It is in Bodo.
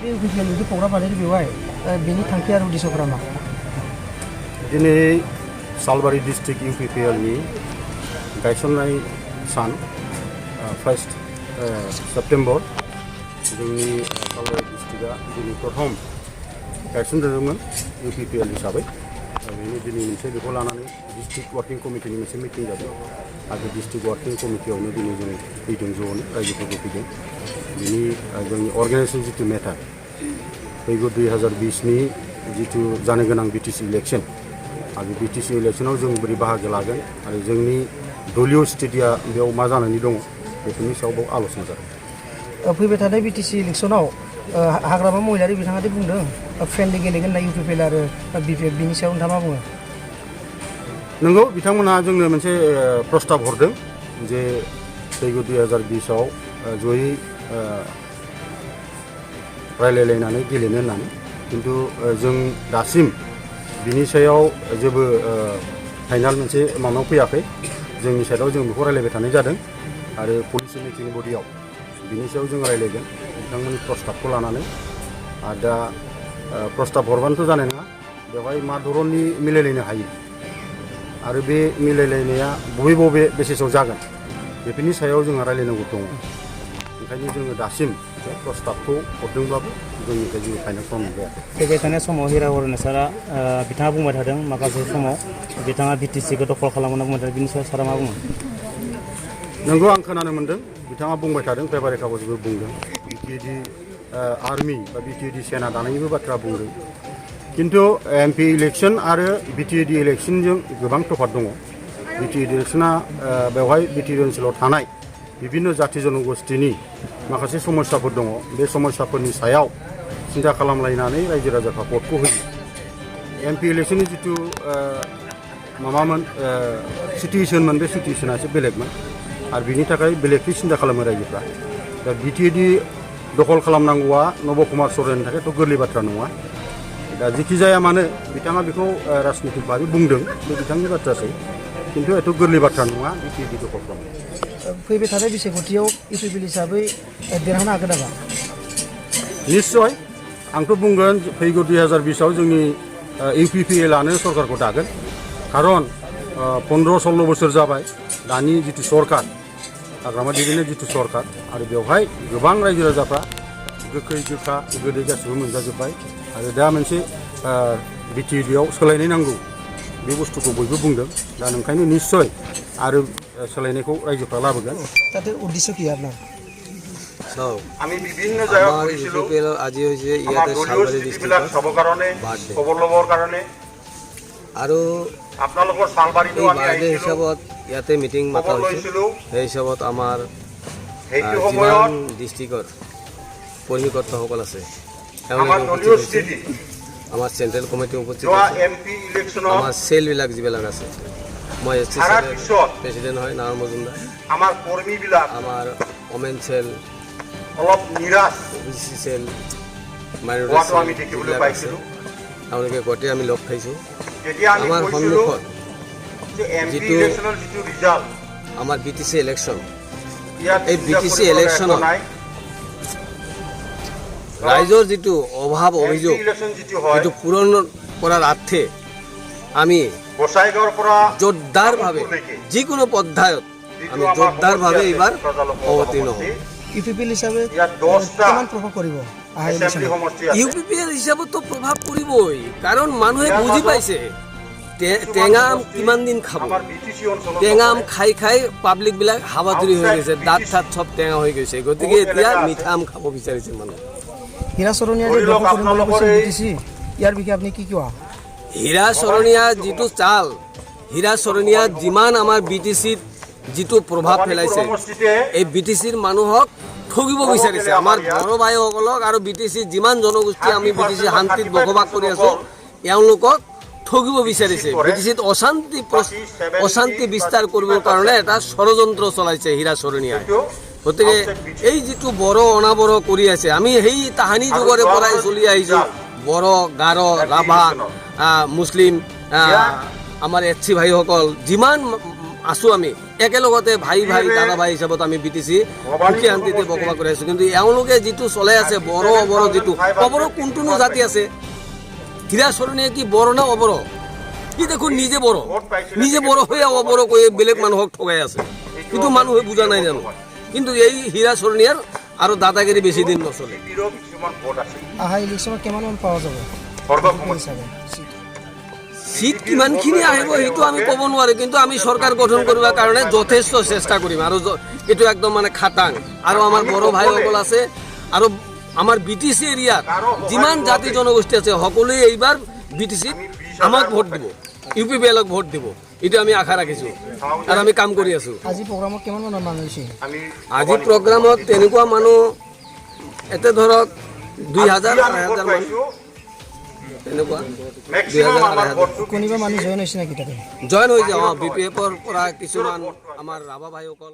बे इउपिपिएलनि प्रग्राम बानायदों बेवहाय बेनि थांखि आरो उद्देश्यफोरा मा? दिनै सालबारि डिस्ट्रिक्ट इउपिपिएलनि गायसननाय सान 1 सेप्टेम्बर जोंनि सालबारि डिस्ट्रिक्टआ दिनै प्रथम गायसनजादोंमोन इउपिपिएल हिसाबै बेनि दिनै मोनसे बेखौ लानानै डिस्ट्रिक्ट वार्किं कमिटिनि मोनसे मिटिं जादों आरो डिस्ट्रिक्ट वार्किं कमिटियावनो दिनै जों फैदों ज'नो रायजोफोरखौ फैदों बिनि जोंनि अर्गानाइजेसन जिथु मेटार फैगौ 2020नि जिथु जानो गोनां बिटिसि इलेक्सन आरो बिटिसि इलेक्सनाव जों बोरै बाहागो लागोन आरो जोंनि दलीय स्थितिया बेयाव मा जानानै दङ बेफोरनि सायाव बाव आलोचना जादों। फैबाय थानाय बिटिसि इलेक्सनाव हाग्रामा महिलारि बिथाङा बुंदों फ्रेन्डलि गेलेगोन होनना इउपिपिएल आरो बिपिएफ बिनि सायाव नोंथाङा मा बुङो? नंगौ बिथांमोनहा जोंनो मोनसे प्रस्ताब हरदों जे फैगौ 2020आव जयै रायलायलायनानै गेलेनो होननानै किन्तु जों दासिम बिनि सायाव जेबो फाइनाल मोनसे माबायाव फैयाखै जोंनि साइडआव जों बेखौ रायलायबाय थानाय जादों आरो पलिसि मेकिं बडियाव बिनि सायाव जों रायलायगोन बिथांमोननि प्रस्ताबखौ लानानै आरो दा प्रस्ताब हरबानोथ' जानाय नङा बेवहाय मा धरननि मिलायलायनो हायो आरो बे मिलायलायनाया बबे बेसिसाव जागोन बेफोरनि सायाव जोंहा रायलायनांगौ दङ ओंखायनो जोङो दासिम बे प्रस्ताबखौ हरदोंब्लाबो जोंनिफ्राय जोङो फाइनाल खालामनाय जायाखै। फैबाय थानाय समाव हिरावर सारा बिथाङा बुंबाय थादों माखासे समाव बिथाङा बिटिसिखौ दखल खालामनो बुंबाय थादों बिनि सायाव सारा मा बुङो? नंगौ आं खोनानो मोन्दों बिथाङा बुंबाय थादों पेपार कागजबो बुंदों बिटिएडि आर्मि बा बिटिएडि सेना दानायनिबो बाथ्रा बुंदों किन्तु एमपि इलेक्सन आरो बिटिएडि इलेक्सनजों गोबां तफात दङ। बिटिएडि इलेक्सना बेवहाय बिटिएडि ओनसोलाव थानाय बिभिन्न जाथि जनगोष्ठीनि माखासे समस्याफोर दङ बे समस्याफोरनि सायाव सिन्था खालामलायनानै रायजो राजाफ्रा भटखौ होयो। एमपि इलेक्सननि जिथु माबामोन सिटुवेसनमोन बे सिटुवेसना एसे बेलेगमोन आरो बिनि थाखाय बेलेगखै सिन्था खालामो रायजोफ्रा दा बिटिएडि दखल खालामनांगौआ नब कुमार सरननि थाखायथ' गोरलै बाथ्रा नङा दा जेखि जाया मानो बिथाङा बेखौ राजनितिक भाबै बुंदों बे बिथांनि बाथ्रासै किन्तु एथ' गोरलै बाथ्रा नङा बिटिएडि दखल खालामनाय। फैबाय थानाय बिसायख'थियाव इउपिपिएल हिसाबै देरहानो हागोन नामा? निस्सय आंथ' बुंगोन फैगौ 2020आव जोंनि इउपिपिएलआनो सरकारखौ दागोन खारन 15-16 बोसोर जाबाय दानि जिथु सरकार हाग्रामा दैदेननाय जिथु सरकार आरो बेवहाय गोबां रायजो राजाफ्रा गोखै गोखा गोदै गासिबो मोनजाजोब्बाय आरो दा मोनसे बिटिएडिआव सोलायनाय नांगौ बे बुस्थुखौ बयबो बुंदों दा ओंखायनो निस्सय आरो सोलायनायखौ रायजोफ्रा लाबोगोन। তাতে উদ্দেশ্য কি আপনার? আমি বিভিন্ন জায়গা ঘুৰিছিলো আজি হৈছে ইয়াতে সালবাৰী ডিষ্ট্ৰিক্টত খবৰ ল'বৰ কাৰণে আৰু আপোনালোকৰ সালবাৰীটো আমি হিচাপত ইয়াতে মিটিং মাতা হৈছিল সেই হিচাপত আমাৰ যিমান ডিষ্ট্ৰিক্টৰ কৰ্মীকৰ্তাসকল আছে আমাৰ চেণ্ট্ৰেল কমিটি উপস্থিত আমাৰ চেলবিলাক যিবিলাক আছে মই এছ টি প্ৰেচিডেণ্ট হয় নাৰায়ণ মজুমদাৰ আমাৰ কৰ্মীবিলাক আমাৰ ওমেন চেল অলপ নিৰাশ ওবিচি চেল মাইনৰিটি আমি দেখিবলৈ পাইছিলোঁ তেওঁলোকে গোটেই আমি লগ খাইছোঁ আমাৰ সন্মুখত যিটো আমাৰ বিটিচি ইলেকশ্যন এই বিটিচি ইলেকশ্যনত ৰাইজৰ যিটো অভাৱ অভিযোগ সেইটো পূৰণ কৰাৰ অৰ্থে আমি জোৰদাৰভাৱে যিকোনো পৰ্যায়ত আমি জোৰদাৰভাৱে এইবাৰ অৱতীৰ্ণ হ'ম। ইউপিপিএল হিসাবে কিমান প্ৰভাৱ কৰিব? ইউপিপিএল হিচাপততো প্ৰভাৱ পৰিবই কাৰণ মানুহে বুজি পাইছে টেঙা আম কিমান দিন খাব টেঙা আম খাই খাই পাব্লিকবিলাক হাবাথুৰি হৈ গৈছে দাঁত ঠাত চব টেঙা হৈ গৈছে গতিকে এতিয়া মিঠা আম খাব বিচাৰিছে মানুহে। হীৰা চৰণীয়া যে দখল কৰিম বুলি কৈছে বিটিচি ইয়াৰ বিষয়ে আপুনি কি কোৱা? হীৰা চৰণীয়া যিটো চাল হীৰা চৰণীয়া যিমান আমাৰ বিটিচিত যিটো প্ৰভাৱ পেলাইছে এই বিটিচিৰ মানুহক ঠগিব বিচাৰিছে আমাৰ বড়ো ভাইসকলক আৰু বিটিচিৰ যিমান জনগোষ্ঠী আমি বিটিচি শান্তিত বসবাস কৰি আছোঁ এওঁলোকক ঠগিব বিচাৰিছে বিটিচিত অশান্তি বিস্তাৰ কৰিবৰ কাৰণে এটা ষড়যন্ত্ৰ চলাইছে হীৰা চৰণীয়াই। গতিকে এই যিটো বড়ো অনাবড়ো কৰি আছে আমি সেই তাহানি যুগৰে পৰাই চলি আহিছোঁ বড়ো গাৰো ৰাভা মুছলিম আমাৰ এছ চি ভাইসকল যিমান আছো আমি একেলগতে ভাই দাদা ভাই হিচাপত আমি বিটিচি সুখী শান্তিতে বসবাস কৰি আছো কিন্তু এওঁলোকে যিটো চলাই আছে বৰ অবৰ যিটো অবৰ কোনটোনো জাতি আছে হীৰা চৰণীয়া কি বৰ না অবৰ কি দেখোন নিজে বৰ হৈ অবৰ কৈ বেলেগ মানুহক ঠগাই আছে কিন্তু মানুহে বুজা নাই জানো কিন্তু এই হীৰা চৰণীয়াৰ আৰু দাদাগিৰি বেছি দিন নচলে অহা ইলেকশ্যনত কিমানমান পোৱা যাব হিচাপে সিট কিমানখিনি আহিব সেইটো আমি ক'ব নোৱাৰোঁ কিন্তু আমি চৰকাৰ গঠন কৰিবৰ কাৰণে যথেষ্ট চেষ্টা কৰিম আৰু এইটো একদম মানে খাটাং আৰু আমাৰ বড়ো ভাইসকল আছে আৰু আমাৰ বিটিচি এৰিয়াত যিমান জাতি জনগোষ্ঠী আছে সকলোৱে এইবাৰ বিটিচিত আমাক ভোট দিব UPPLক ভোট দিব এইটো আমি আশা ৰাখিছোঁ আৰু আমি কাম কৰি আছোঁ আজি প্ৰগ্ৰামত কিমানমান মানুহ হৈছে আজি প্ৰগ্ৰামত তেনেকুৱা মানুহ এতে ধৰক 2000 3000 মান তেনেকুৱা 2000 কোনোবা মানুহ জইন হৈছে নেকি তাতে জইন হৈ যাওঁ BPFৰ পৰা কিছুমান আমাৰ ৰাভা ভাইসকল